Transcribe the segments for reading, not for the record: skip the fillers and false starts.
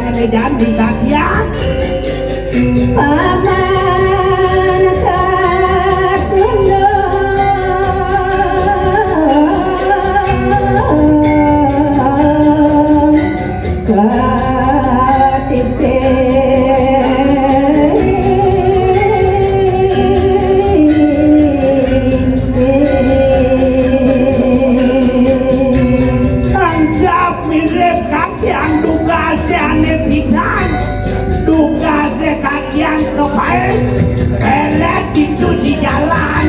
yang jadi kakian paman kadunda yang kebaik pelet itu di jalan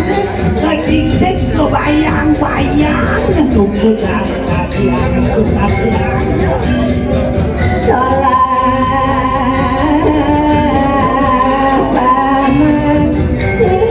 kedikit kebayang-bayang tunggu kakian salah paman sing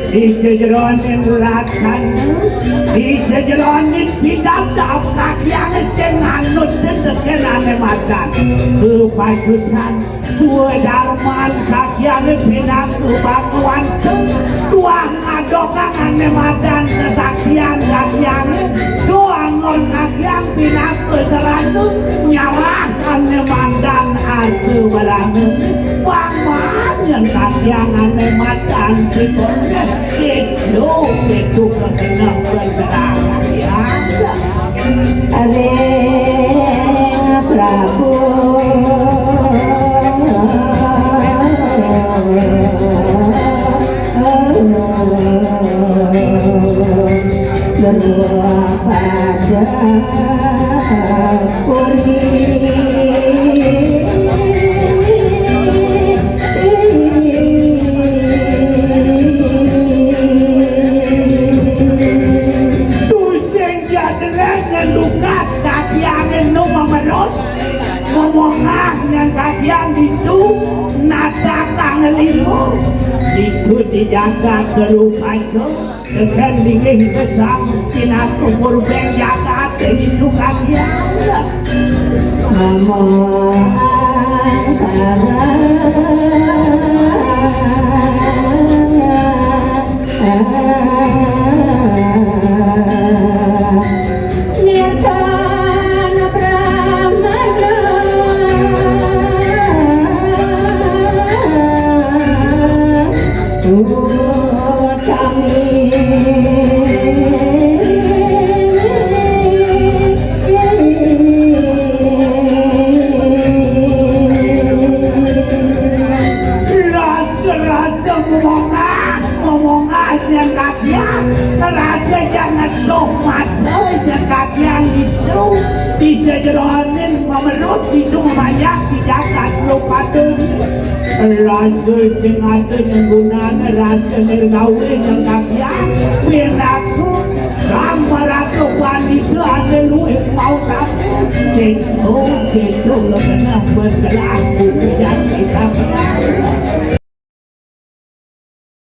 di sejeronin laksana di sejeronin pidadap kakian senganut sekenane madan kepajutan suedarman kakian pindah ke batuan tuang adokangan madan kesaktian kakian doangon kakian pindah ke seratu nyarahkan madan aku barang paman yang kakian madan dikonde itu kekenang bergerak ya Areng Prabu berbuah pada puri ngomongnya kajian itu natakan limu itu dijaga kerupaanku kekendingin kesam kinaku murbeng jaga itu kajian ngomong antara disejeronin memerut itu banyak dijagat lupa tuh rasa sing ada yang gunanya rasa nergawe yang kakian pinaku